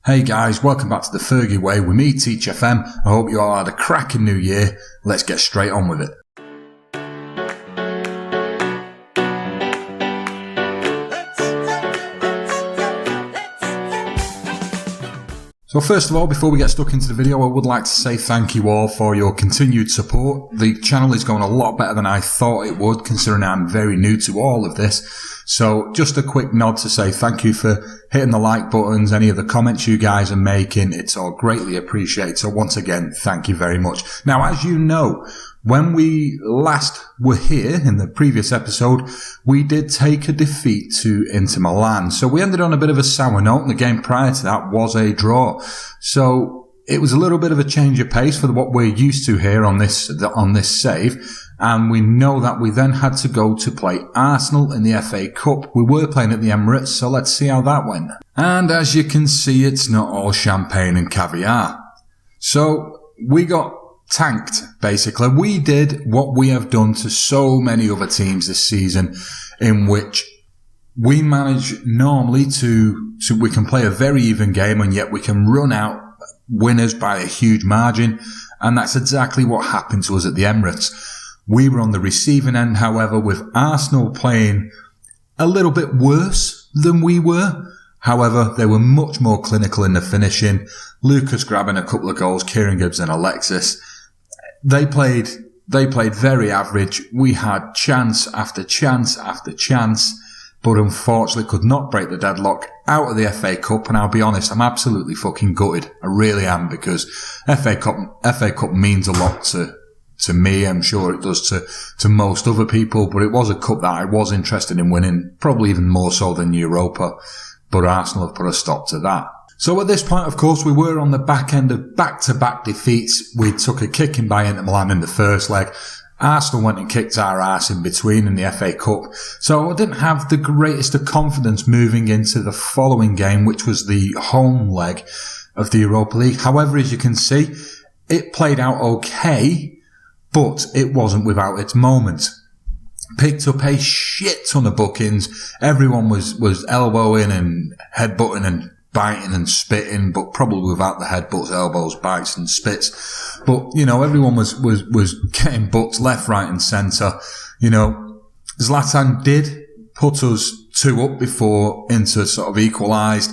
Hey guys, welcome back to the Fergie Way with me, Teach FM. I hope you all had a cracking new year. Let's get straight on with it. So first of all, before we get stuck into the video, I would like to say thank you all for your continued support. The channel is going a lot better than I thought it would, considering I'm very new to all of this. So just a quick nod to say thank you for hitting the like buttons, any of the comments you guys are making. It's all greatly appreciated. So once again, thank you very much. Now, as you know, when we last were here in the previous episode, we did take a defeat to Inter Milan. So we ended on a bit of a sour note, and the game prior to that was a draw. So it was a little bit of a change of pace for what we're used to here on this save. And we know that we then had to go to play Arsenal in the FA Cup. We were playing at the Emirates, so let's see how that went. And as you can see, it's not all champagne and caviar. So we got tanked, basically. We did what we have done to so many other teams this season, in which we manage normally to we can play a very even game, and yet we can run out winners by a huge margin. And that's exactly what happened to us at the Emirates. We were on the receiving end, however, with Arsenal playing a little bit worse than we were. However, they were much more clinical in the finishing. Lucas grabbing a couple of goals, Kieran Gibbs and Alexis. They played very average. We had chance after chance after chance, but unfortunately could not break the deadlock out of the FA Cup. And I'll be honest, I'm absolutely fucking gutted. I really am, because FA Cup means a lot to me. I'm sure it does to most other people, but it was a cup that I was interested in winning, probably even more so than Europa. But Arsenal have put a stop to that. So at this point, of course, we were on the back end of back-to-back defeats. We took a kicking by Inter Milan in the first leg. Arsenal went and kicked our arse in between in the FA Cup. So I didn't have the greatest of confidence moving into the following game, which was the home leg of the Europa League. However, as you can see, it played out okay, but it wasn't without its moments. Picked up a shit ton of bookings. Everyone was elbowing and headbutting and biting and spitting, but probably without the headbutts, elbows, bites and spits. But, you know, everyone was getting booked left, right and centre. You know, Zlatan did put us 2 up before Inter sort of equalised.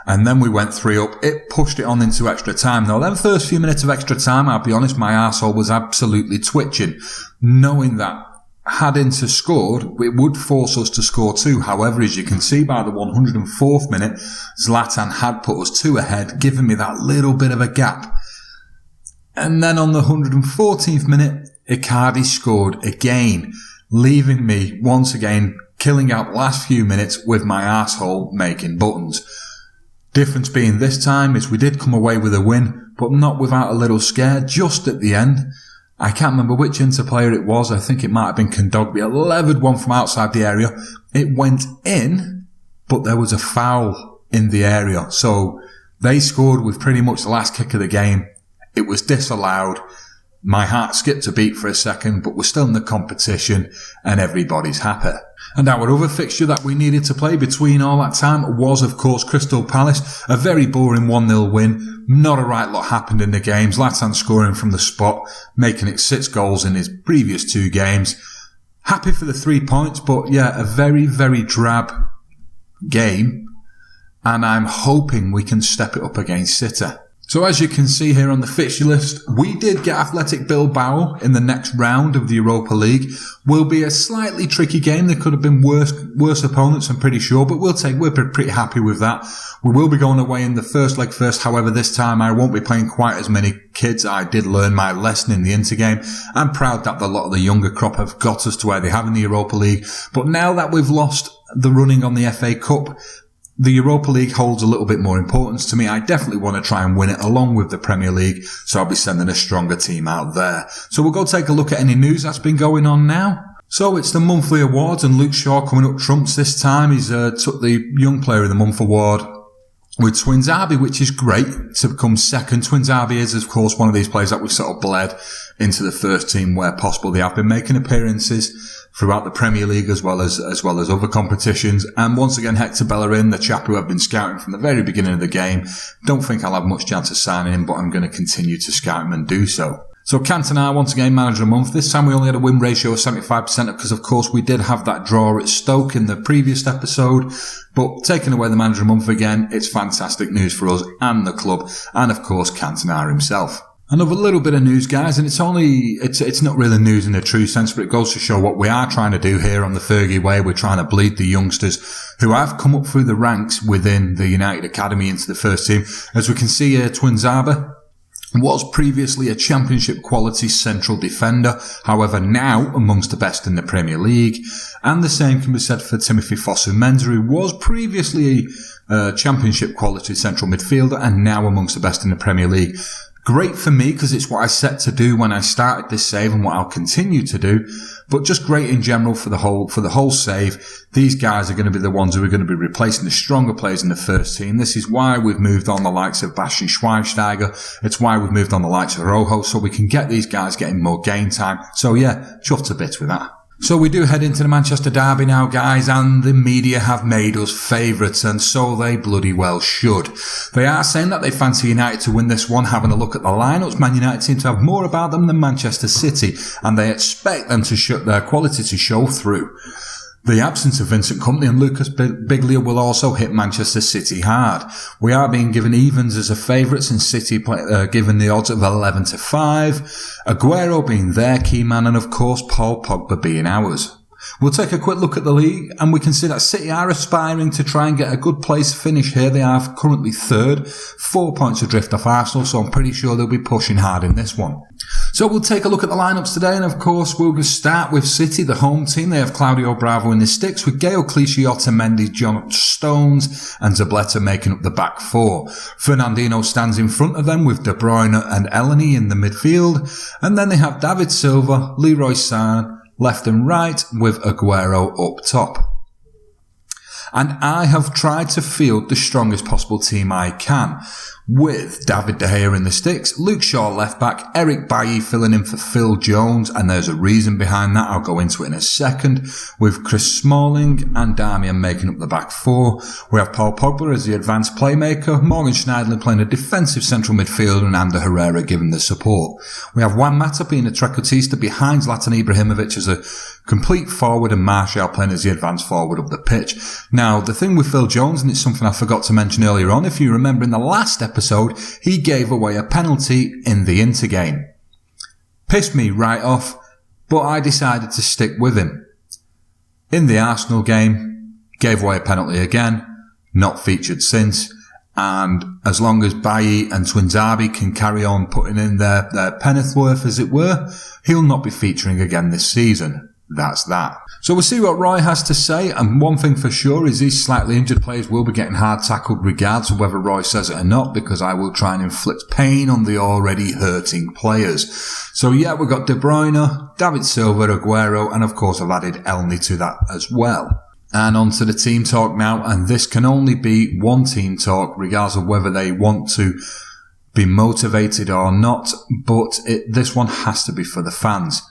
And then we went 3 up. It pushed it on into extra time. Now, them first few minutes of extra time, I'll be honest, my arsehole was absolutely twitching, knowing that had Inter scored, it would force us to score 2. However, as you can see, by the 104th minute, Zlatan had put us 2 ahead, giving me that little bit of a gap. And then on the 114th minute, Icardi scored again, leaving me once again killing out the last few minutes with my arsehole making buttons. Difference being this time is we did come away with a win, but not without a little scare just at the end. I can't remember which Inter player it was. I think it might have been Kondogbia. Levered one from outside the area. It went in, but there was a foul in the area. So they scored with pretty much the last kick of the game. It was disallowed. My heart skipped a beat for a second, but we're still in the competition and everybody's happy. And our other fixture that we needed to play between all that time was, of course, Crystal Palace. A very boring 1-0 win. Not a right lot happened in the games. Zlatan scoring from the spot, making it 6 goals in his previous 2 games. Happy for the 3 points, but yeah, a very, very drab game. And I'm hoping we can step it up against City. So as you can see here on the fixture list, we did get Athletic Bilbao in the next round of the Europa League. Will be a slightly tricky game. There could have been worse opponents, I'm pretty sure, but we're pretty happy with that. We will be going away in the first leg first. However, this time I won't be playing quite as many kids. I did learn my lesson in the Inter game. I'm proud that a lot of the younger crop have got us to where they have in the Europa League. But now that we've lost the running on the FA Cup, the Europa League holds a little bit more importance to me. I definitely want to try and win it along with the Premier League, so I'll be sending a stronger team out there. So we'll go take a look at any news that's been going on now. So it's the monthly awards, and Luke Shaw coming up trumps this time. He's took the Young Player of the Month award with Twinzabi, which is great to come second. Twinzabi is, of course, one of these players that we've sort of bled into the first team where possible. They have been making appearances throughout the Premier League as well as other competitions. And once again, Hector Bellerin, the chap who I've been scouting from the very beginning of the game. Don't think I'll have much chance of signing him, but I'm going to continue to scout him and do so. So Cantona, once again, manager of the month. This time we only had a win ratio of 75% because, of course, we did have that draw at Stoke in the previous episode. But taking away the manager of the month again, it's fantastic news for us and the club, and, of course, Cantona himself. Another little bit of news, guys, and it's not really news in the true sense, but it goes to show what we are trying to do here on the Fergie way. We're trying to bleed the youngsters who have come up through the ranks within the United Academy into the first team. As we can see here, Twinzaba was previously a championship quality central defender, however now amongst the best in the Premier League. And the same can be said for Timothy Fosu-Mensah, who was previously a championship quality central midfielder and now amongst the best in the Premier League. Great for me because it's what I set to do when I started this save and what I'll continue to do, but just great in general for the whole save. These guys are going to be the ones who are going to be replacing the stronger players in the first team. This is why we've moved on the likes of Bastian Schweinsteiger. It's why we've moved on the likes of Rojo, so we can get these guys getting more game time. So yeah, chuffed to bits with that. So we do head into the Manchester derby now, guys, and the media have made us favourites, and so they bloody well should. They are saying that they fancy United to win this one. Having a look at the lineups, Man United seem to have more about them than Manchester City, and they expect them to show their quality to show through. The absence of Vincent Kompany and Lucas Biglia will also hit Manchester City hard. We are being given evens as a favourites, and City given the odds of 11-5. Aguero being their key man, and of course Paul Pogba being ours. We'll take a quick look at the league, and we can see that City are aspiring to try and get a good place finish here. They are currently third, 4 points adrift off Arsenal, so I'm pretty sure they'll be pushing hard in this one. So we'll take a look at the lineups today, and of course we'll start with City, the home team. They have Claudio Bravo in the sticks, with Gael Clichy, Otamendi, John Stones and Zabaleta making up the back four. Fernandinho stands in front of them with De Bruyne and Elneny in the midfield, and then they have David Silva, Leroy Sane, left and right, with Aguero up top. And I have tried to field the strongest possible team I can, with David De Gea in the sticks, Luke Shaw left back, Eric Bailly filling in for Phil Jones, and there's a reason behind that. I'll go into it in a second, with Chris Smalling and Darmian making up the back four. We have Paul Pogba as the advanced playmaker, Morgan Schneiderlin playing a defensive central midfielder, and Ander Herrera giving the support. We have Juan Mata being a trequartista behind Zlatan Ibrahimovic as a complete forward, and Martial playing as the advanced forward up the pitch. Now, the thing with Phil Jones, and it's something I forgot to mention earlier on, if you remember in the last episode, he gave away a penalty in the Inter game. Pissed me right off, but I decided to stick with him. In the Arsenal game, gave away a penalty again, not featured since, and as long as Bailly and Twinzaba can carry on putting in their penn'orth, as it were, he'll not be featuring again this season. That's that. So we'll see what Roy has to say, and one thing for sure is these slightly injured players will be getting hard tackled regardless of whether Roy says it or not, because I will try and inflict pain on the already hurting players. So yeah, we've got De Bruyne, David Silva, Aguero, and of course I've added Elneny to that as well. And on to the team talk now, and this can only be one team talk regardless of whether they want to be motivated or not, but this one has to be for the fans.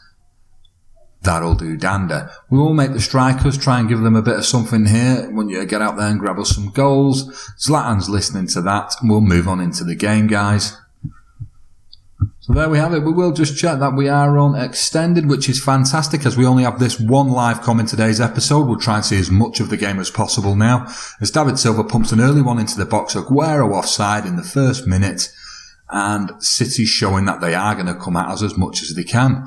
That'll do dander. We will make the strikers try and give them a bit of something here when you get out there and grab us some goals. Zlatan's listening to that, and we'll move on into the game, guys. So there we have it. We will just check that we are on extended, which is fantastic as we only have this one live com in today's episode. We'll try and see as much of the game as possible now, as David Silva pumps an early one into the box. Aguero offside in the first minute, and City showing that they are going to come at us as much as they can.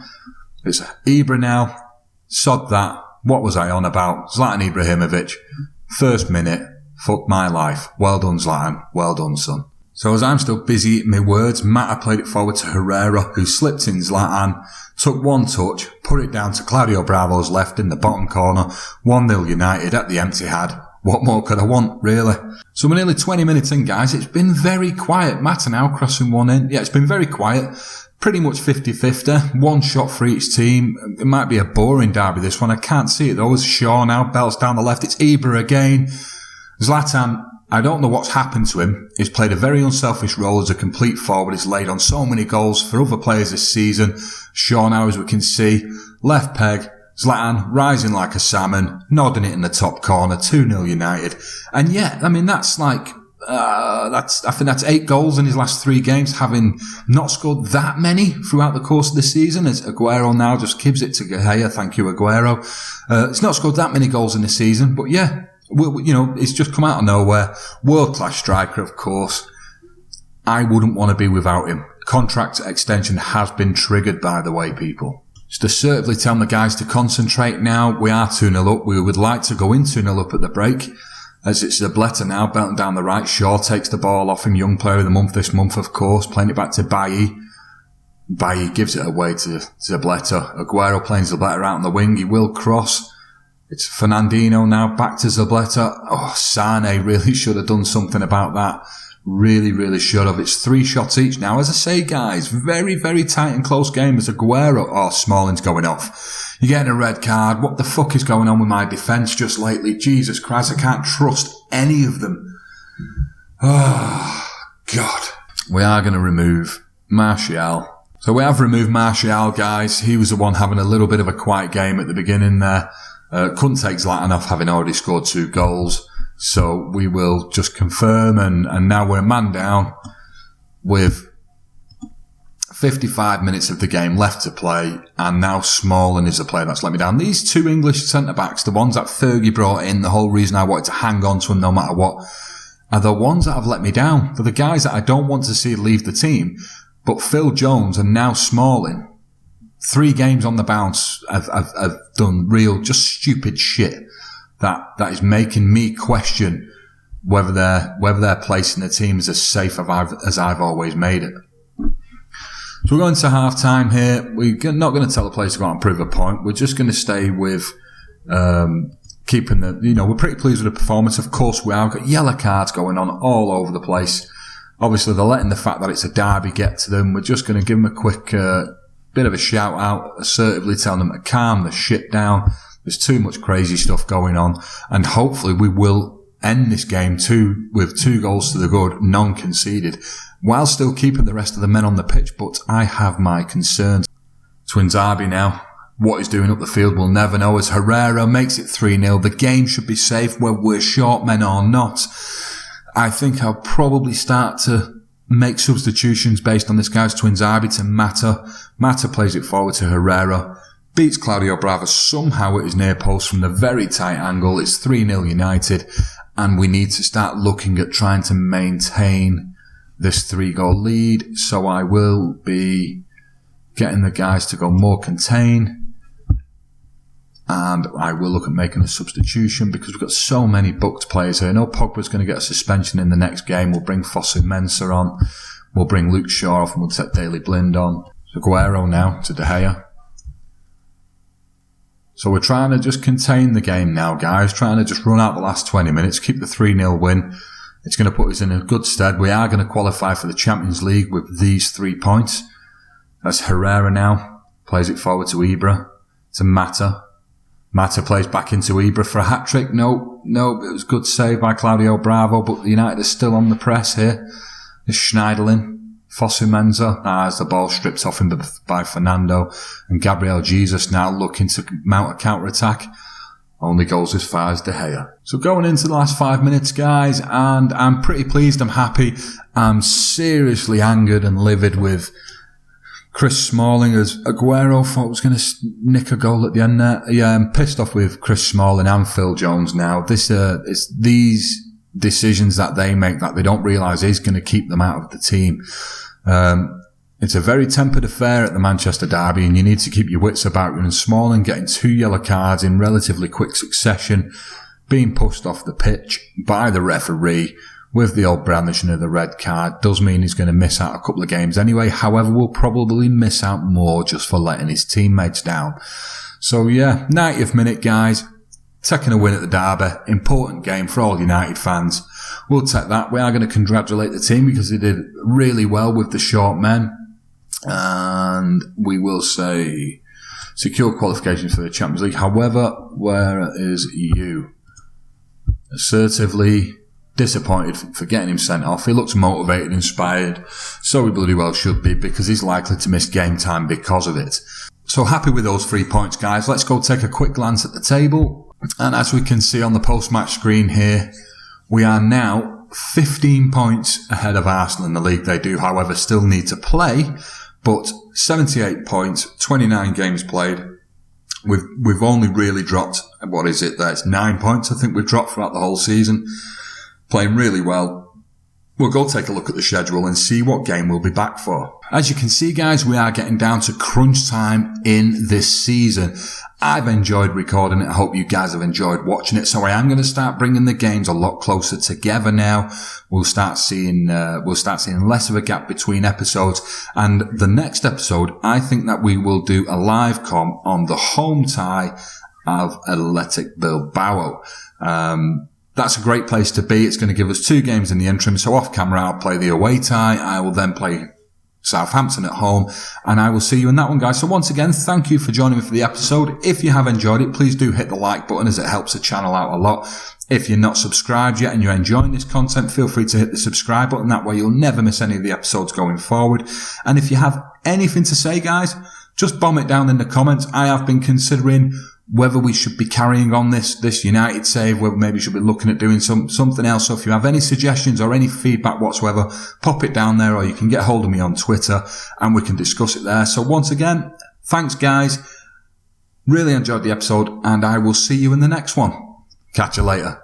It's Ibra now. Sod that. What was I on about? Zlatan Ibrahimovic. First minute. Fuck my life. Well done, Zlatan. Well done, son. So as I'm still busy eating my words, Mata played it forward to Herrera, who slipped in Zlatan, took one touch, put it down to Claudio Bravo's left in the bottom corner. 1-0 United at the empty had. What more could I want, really? So we're nearly 20 minutes in, guys. It's been very quiet. Mata now crossing one in. Yeah, it's been very quiet. Pretty much 50-50, one shot for each team. It might be a boring derby, this one. I can't see it though. It's Shaw now, belts down the left. It's Ibra again. Zlatan, I don't know what's happened to him. He's played a very unselfish role as a complete forward. He's laid on so many goals for other players this season. Shaw now, as we can see, left peg, Zlatan rising like a salmon, nodding it in the top corner, 2-0 United. And yeah, I mean, that's like, I think that's 8 goals in his last 3 games, having not scored that many throughout the course of the season, as Aguero now just gives it to Gea. Thank you, Aguero. He's not scored that many goals in the season, but yeah, it's just come out of nowhere. World-class striker, of course. I wouldn't want to be without him. Contract extension has been triggered, by the way, people. Just assertively telling the guys to concentrate now. We are 2-0 up. We would like to go in 2-0 up at the break. As it's Zabaleta now, belting down the right. Shaw takes the ball off him. Young player of the month this month, of course. Playing it back to Bailly. Bailly gives it away to Zabaleta. Aguero playing Zabaleta out on the wing. He will cross. It's Fernandinho now. Back to Zabaleta. Oh, Sane really should have done something about that. Really, really should have. It's 3 shots each now. As I say, guys, very, very tight and close game as Aguero. Oh, Smalling's going off. You're getting a red card. What the fuck is going on with my defence just lately? Jesus Christ, I can't trust any of them. Oh, God. We are going to remove Martial. So we have removed Martial, guys. He was the one having a little bit of a quiet game at the beginning there. Couldn't take Zlatan off, having already scored 2 goals. So we will just confirm, and now we're a man down with 55 minutes of the game left to play, and now Smalling is the player that's let me down. These 2 English centre-backs, the ones that Fergie brought in, the whole reason I wanted to hang on to them no matter what, are the ones that have let me down. They're the guys that I don't want to see leave the team. But Phil Jones and now Smalling, 3 games on the bounce, have done real, just stupid shit that is making me question whether their place in the team is as safe as I've always made it. So we're going to half time here. We're not going to tell the players to go out and prove a point. We're just going to stay with keeping we're pretty pleased with the performance. Of course, we have got yellow cards going on all over the place. Obviously, they're letting the fact that it's a derby get to them. We're just going to give them a quick bit of a shout out, assertively telling them to calm the shit down. There's too much crazy stuff going on, and hopefully we will end this game with 2 goals to the good, non-conceded, while still keeping the rest of the men on the pitch. But I have my concerns. Twins Derby now. What he's doing up the field, we'll never know, as Herrera makes it 3-0. The game should be safe, whether we're short men or not. I think I'll probably start to make substitutions based on this guy's Twins Derby to Mata. Mata plays it forward to Herrera. Beats Claudio Bravo somehow at his near post from the very tight angle. It's 3-0 United, and we need to start looking at trying to maintain this 3-goal lead. So I will be getting the guys to go more contain, and I will look at making a substitution because we've got so many booked players here. I know Pogba's going to get a suspension in the next game. We'll bring Fosu Mensah on. We'll bring Luke Shaw off, and we'll set Daley Blind on. Aguero now to De Gea. So we're trying to just contain the game now, guys. Trying to just run out the last 20 minutes, keep the 3-0 win. It's going to put us in a good stead. We are going to qualify for the Champions League with these 3 points. That's Herrera now. Plays it forward to Ibra. To Mata. Mata plays back into Ibra for a hat-trick. No, it was a good save by Claudio Bravo, but United are still on the press here. It's Schneiderlin. Fosu Mensah, as the ball stripped off him by Fernando, and Gabriel Jesus now looking to mount a counter-attack. Only goes as far as De Gea. So going into the last 5 minutes, guys, and I'm pretty pleased, I'm happy. I'm seriously angered and livid with Chris Smalling, as Aguero thought was going to nick a goal at the end there. Yeah, I'm pissed off with Chris Smalling and Phil Jones now. It's these decisions that they make that they don't realise is going to keep them out of the team. It's a very tempered affair at the Manchester Derby, and you need to keep your wits about you. And Smalling getting 2 yellow cards in relatively quick succession, being pushed off the pitch by the referee with the old brandishing of the red card, does mean he's going to miss out a couple of games anyway. However, we'll probably miss out more just for letting his teammates down. So yeah, 90th minute, guys. Taking a win at the Derby. Important game for all United fans. We'll take that. We are going to congratulate the team because they did really well with the short men. And we will say secure qualification for the Champions League. However, where is you? Assertively disappointed for getting him sent off. He looks motivated, inspired. So he bloody well should be, because he's likely to miss game time because of it. So happy with those 3 points, guys. Let's go take a quick glance at the table. And as we can see on the post-match screen here, we are now 15 points ahead of Arsenal in the league. They do, however, still need to play, but 78 points, 29 games played. We've only really dropped, what is it? That's 9 points I think we've dropped throughout the whole season. Playing really well. We'll go take a look at the schedule and see what game we'll be back for. As you can see, guys, we are getting down to crunch time in this season. I've enjoyed recording it. I hope you guys have enjoyed watching it. So I am going to start bringing the games a lot closer together now. We'll start seeing less of a gap between episodes. And the next episode, I think that we will do a live com on the home tie of Athletic Bilbao. That's a great place to be. It's going to give us 2 games in the interim. So off camera, I'll play the away tie. I will then play Southampton at home, and I will see you in that one, guys. So once again, thank you for joining me for the episode. If you have enjoyed it, please do hit the like button, as it helps the channel out a lot. If you're not subscribed yet and you're enjoying this content, feel free to hit the subscribe button. That way you'll never miss any of the episodes going forward. And if you have anything to say, guys, just bomb it down in the comments. I have been considering whether we should be carrying on this United save, whether maybe we should be looking at doing something else. So if you have any suggestions or any feedback whatsoever, pop it down there, or you can get hold of me on Twitter and we can discuss it there. So once again, thanks, guys. Really enjoyed the episode, and I will see you in the next one. Catch you later.